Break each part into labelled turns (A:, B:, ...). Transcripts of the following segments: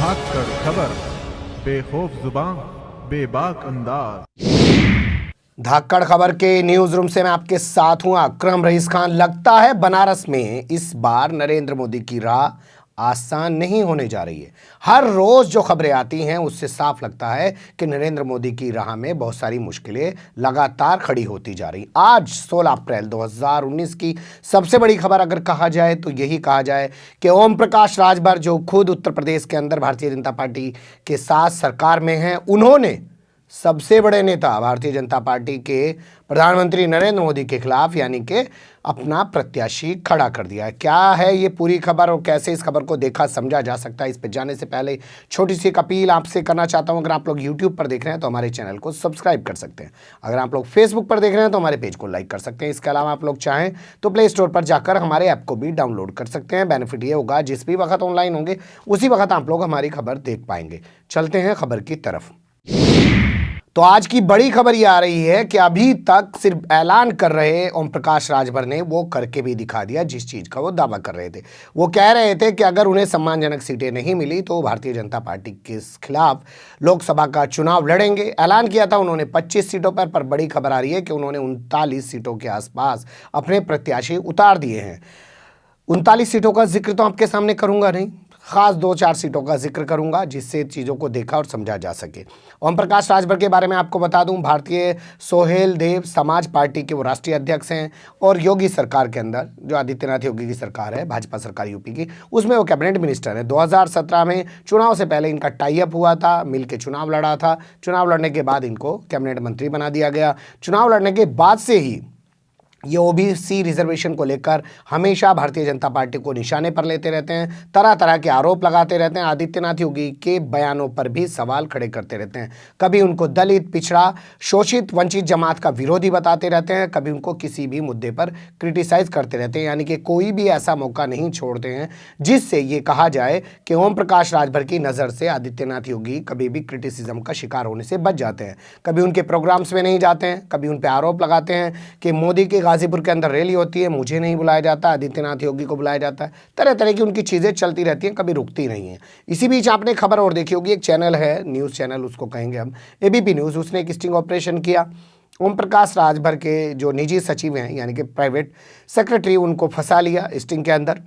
A: धाकड़ खबर, बेखौफ जुबान, बेबाक अंदाज।
B: धाकड़ खबर के न्यूज रूम से मैं आपके साथ हूं अकरम रईस खान। लगता है बनारस में इस बार नरेंद्र मोदी की राह आसान नहीं होने जा रही है। हर रोज जो खबरें आती हैं उससे साफ लगता है कि नरेंद्र मोदी की राह में बहुत सारी मुश्किलें लगातार खड़ी होती जा रही। आज 16 अप्रैल 2019 की सबसे बड़ी खबर अगर कहा जाए तो यही कहा जाए कि ओम प्रकाश राजभर, जो खुद उत्तर प्रदेश के अंदर भारतीय जनता पार्टी के साथ सरकार में हैं, उन्होंने सबसे बड़े नेता भारतीय जनता पार्टी के प्रधानमंत्री नरेंद्र मोदी के खिलाफ यानी कि अपना प्रत्याशी खड़ा कर दिया है। क्या है ये पूरी खबर और कैसे इस खबर को देखा समझा जा सकता है, इस पर जाने से पहले छोटी सी एक अपील आपसे करना चाहता हूं। अगर आप लोग यूट्यूब पर देख रहे हैं तो हमारे चैनल को सब्सक्राइब कर सकते हैं। अगर आप लोग फेसबुक पर देख रहे हैं तो हमारे पेज को लाइक कर सकते हैं। इसके अलावा आप लोग चाहें तो प्ले स्टोर पर जाकर हमारे ऐप को भी डाउनलोड कर सकते हैं। बेनिफिट ये होगा, जिस भी वक्त ऑनलाइन होंगे उसी वक्त आप लोग हमारी खबर देख पाएंगे। चलते हैं खबर की तरफ। तो आज की बड़ी खबर ये आ रही है कि अभी तक सिर्फ ऐलान कर रहे ओम प्रकाश राजभर ने वो करके भी दिखा दिया जिस चीज का वो दावा कर रहे थे। वो कह रहे थे कि अगर उन्हें सम्मानजनक सीटें नहीं मिली तो भारतीय जनता पार्टी के खिलाफ लोकसभा का चुनाव लड़ेंगे। ऐलान किया था उन्होंने 25 सीटों पर बड़ी खबर आ रही है कि उन्होंने 39 सीटों के आसपास अपने प्रत्याशी उतार दिए हैं। 39 सीटों का जिक्र तो आपके सामने करूंगा नहीं, खास 2-4 सीटों का जिक्र करूंगा जिससे चीज़ों को देखा और समझा जा सके। ओम प्रकाश राजभर के बारे में आपको बता दूं, भारतीय सोहेल देव समाज पार्टी के वो राष्ट्रीय अध्यक्ष हैं और योगी सरकार के अंदर, जो आदित्यनाथ योगी की सरकार है, भाजपा सरकार यूपी की, उसमें वो कैबिनेट मिनिस्टर है। 2017 में चुनाव से पहले इनका टाई अप हुआ था, मिल के चुनाव लड़ा था। चुनाव लड़ने के बाद इनको कैबिनेट मंत्री बना दिया गया। चुनाव लड़ने के बाद से ही ये ओबीसी रिजर्वेशन को लेकर हमेशा भारतीय जनता पार्टी को निशाने पर लेते रहते हैं, तरह तरह के आरोप लगाते रहते हैं, आदित्यनाथ योगी के बयानों पर भी सवाल खड़े करते रहते हैं। कभी उनको दलित, पिछड़ा, शोषित, वंचित जमात का विरोधी बताते रहते हैं, कभी उनको किसी भी मुद्दे पर क्रिटिसाइज करते रहते हैं। यानी कि कोई भी ऐसा मौका नहीं छोड़ते हैं जिससे ये कहा जाए कि ओम प्रकाश राजभर की नज़र से आदित्यनाथ योगी कभी भी क्रिटिसिज्म का शिकार होने से बच जाते हैं। कभी उनके प्रोग्राम्स में नहीं जाते हैं, कभी उन पर आरोप लगाते हैं कि मोदी के गाजीपुर के अंदर रैली होती है, मुझे नहीं बुलाया जाता, आदित्यनाथ योगी को बुलाया जाता है। तरह तरह की उनकी चीज़ें चलती रहती हैं, कभी रुकती नहीं हैं। इसी बीच आपने खबर और देखी होगी, एक चैनल है, न्यूज़ चैनल उसको कहेंगे हम, एबीपी न्यूज़, उसने एक स्टिंग ऑपरेशन किया। ओम प्रकाश राजभर के जो निजी सचिव हैं यानी कि प्राइवेट सेक्रेटरी, उनको फंसा लिया स्टिंग के अंदर,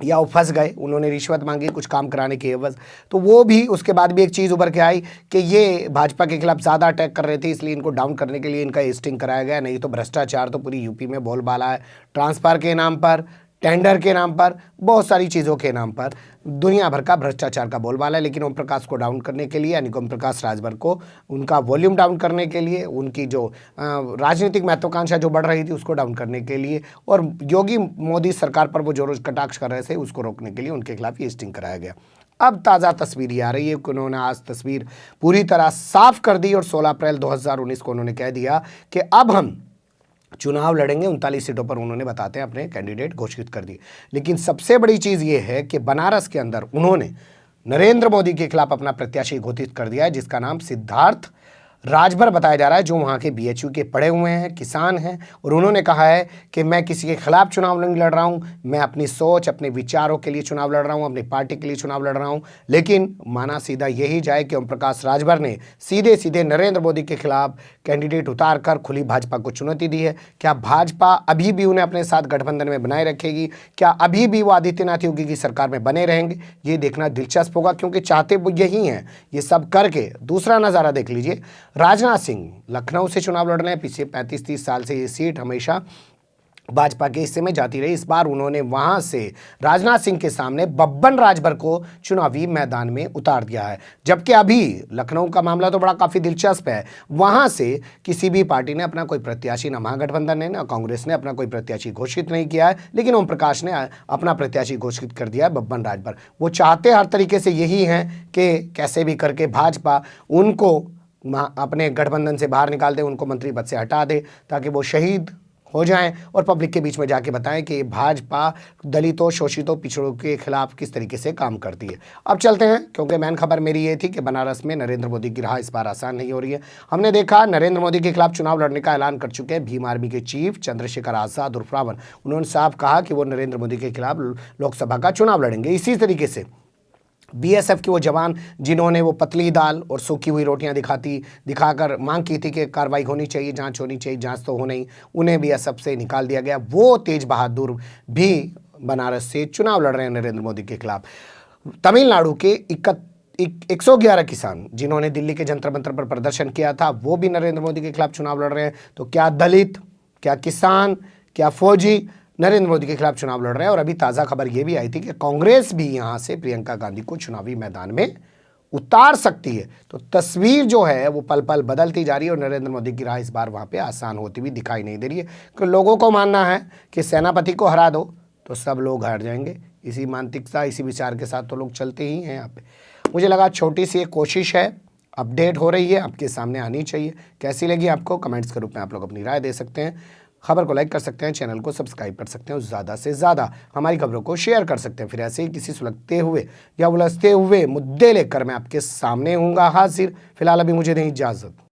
B: या वो फंस गए, उन्होंने रिश्वत मांगी कुछ काम कराने के एवज। तो वो भी उसके बाद भी एक चीज़ उभर के आई कि ये भाजपा के खिलाफ ज़्यादा अटैक कर रहे थे, इसलिए इनको डाउन करने के लिए इनका स्टिंग कराया गया। नहीं तो भ्रष्टाचार तो पूरी यूपी में बोलबाला है, ट्रांसफर के नाम पर, टेंडर के नाम पर, बहुत सारी चीज़ों के नाम पर दुनिया भर का भ्रष्टाचार का बोलबाला है। लेकिन ओम प्रकाश को डाउन करने के लिए, यानी कि ओम प्रकाश राजभर को उनका वॉल्यूम डाउन करने के लिए, उनकी जो राजनीतिक महत्वाकांक्षा जो बढ़ रही थी उसको डाउन करने के लिए, और योगी मोदी सरकार पर वो जो रोज कटाक्ष कर रहे थे उसको रोकने के लिए उनके खिलाफ ये स्टिंग कराया गया। अब ताज़ा तस्वीर ये आ रही है कि उन्होंने आज तस्वीर पूरी तरह साफ कर दी और 16 अप्रैल 2019 को उन्होंने कह दिया कि अब हम चुनाव लड़ेंगे। 39 सीटों पर उन्होंने बताते हैं अपने कैंडिडेट घोषित कर दिए। लेकिन सबसे बड़ी चीज़ ये है कि बनारस के अंदर उन्होंने नरेंद्र मोदी के खिलाफ अपना प्रत्याशी घोषित कर दिया है, जिसका नाम सिद्धार्थ राजभर बताया जा रहा है, जो वहाँ के बीएचयू के पढ़े हुए हैं, किसान हैं। और उन्होंने कहा है कि मैं किसी के खिलाफ चुनाव नहीं लड़ रहा हूँ, मैं अपनी सोच, अपने विचारों के लिए चुनाव लड़ रहा हूँ, अपनी पार्टी के लिए चुनाव लड़ रहा हूँ। लेकिन माना सीधा यही जाए कि ओम प्रकाश राजभर ने सीधे सीधे नरेंद्र मोदी के खिलाफ कैंडिडेट उतार कर खुली भाजपा को चुनौती दी है। क्या भाजपा अभी भी उन्हें अपने साथ गठबंधन में बनाए रखेगी? क्या अभी भी वो आदित्यनाथ योगी की सरकार में बने रहेंगे? ये देखना दिलचस्प होगा, क्योंकि चाहते वो यही हैं ये सब करके। दूसरा नज़ारा देख लीजिए, राजनाथ सिंह लखनऊ से चुनाव लड़ रहे हैं। पिछले 35-30 साल से ये सीट हमेशा भाजपा के हिस्से में जाती रही। इस बार उन्होंने वहां से राजनाथ सिंह के सामने बब्बन राजभर को चुनावी मैदान में उतार दिया है। जबकि अभी लखनऊ का मामला तो बड़ा काफ़ी दिलचस्प है, वहां से किसी भी पार्टी ने अपना कोई प्रत्याशी, ना महागठबंधन ने ना कांग्रेस ने अपना कोई प्रत्याशी घोषित नहीं किया है। लेकिन ओम प्रकाश ने अपना प्रत्याशी घोषित कर दिया है, बब्बन राजभर। वो चाहते हर तरीके से यही हैं कि कैसे भी करके भाजपा उनको अपने गठबंधन से बाहर निकाल दे, उनको मंत्री पद से हटा दे, ताकि वो शहीद हो जाएं और पब्लिक के बीच में जाके बताएं कि भाजपा दलितों, शोषितों, पिछड़ों के खिलाफ किस तरीके से काम करती है। अब चलते हैं, क्योंकि मेन खबर मेरी ये थी कि बनारस में नरेंद्र मोदी की राह इस बार आसान नहीं हो रही है। हमने देखा नरेंद्र मोदी के खिलाफ चुनाव लड़ने का ऐलान कर चुके हैं भीम आर्मी के चीफ चंद्रशेखर आजाद उर्फ रावण। उन्होंने साफ कहा कि वो नरेंद्र मोदी के खिलाफ लोकसभा का चुनाव लड़ेंगे। इसी तरीके से बीएसएफ के वो जवान जिन्होंने वो पतली दाल और सूखी हुई रोटियां दिखाकर मांग की थी कि कार्रवाई होनी चाहिए, जांच होनी चाहिए, जांच तो हो नहीं, उन्हें बीएसएफ से निकाल दिया गया। वो तेज बहादुर भी बनारस से चुनाव लड़ रहे हैं नरेंद्र मोदी के खिलाफ। तमिलनाडु के 111 किसान जिन्होंने दिल्ली के जंतर मंतर पर प्रदर्शन किया था, वो भी नरेंद्र मोदी के खिलाफ चुनाव लड़ रहे हैं। तो क्या दलित, क्या किसान, क्या फौजी नरेंद्र मोदी के खिलाफ चुनाव लड़ रहे हैं। और अभी ताज़ा खबर ये भी आई थी कि कांग्रेस भी यहां से प्रियंका गांधी को चुनावी मैदान में उतार सकती है। तो तस्वीर जो है वो पल पल बदलती जा रही है और नरेंद्र मोदी की राह इस बार वहां पे आसान होती हुई दिखाई नहीं दे रही है, क्योंकि लोगों को मानना है कि सेनापति को हरा दो तो सब लोग हार जाएंगे। इसी मानसिकता, इसी विचार के साथ तो लोग चलते ही हैं यहाँ पे। मुझे लगा छोटी सी एक कोशिश है, अपडेट हो रही है, आपके सामने आनी चाहिए। कैसी लगी आपको, कमेंट्स के रूप में आप लोग अपनी राय दे सकते हैं। खबर को लाइक कर सकते हैं, चैनल को सब्सक्राइब कर सकते हैं और ज़्यादा से ज़्यादा हमारी खबरों को शेयर कर सकते हैं। फिर ऐसे ही किसी सुलगते हुए या उलझते हुए मुद्दे लेकर मैं आपके सामने हूँगा हाजिर। फिलहाल अभी मुझे दें इजाज़त।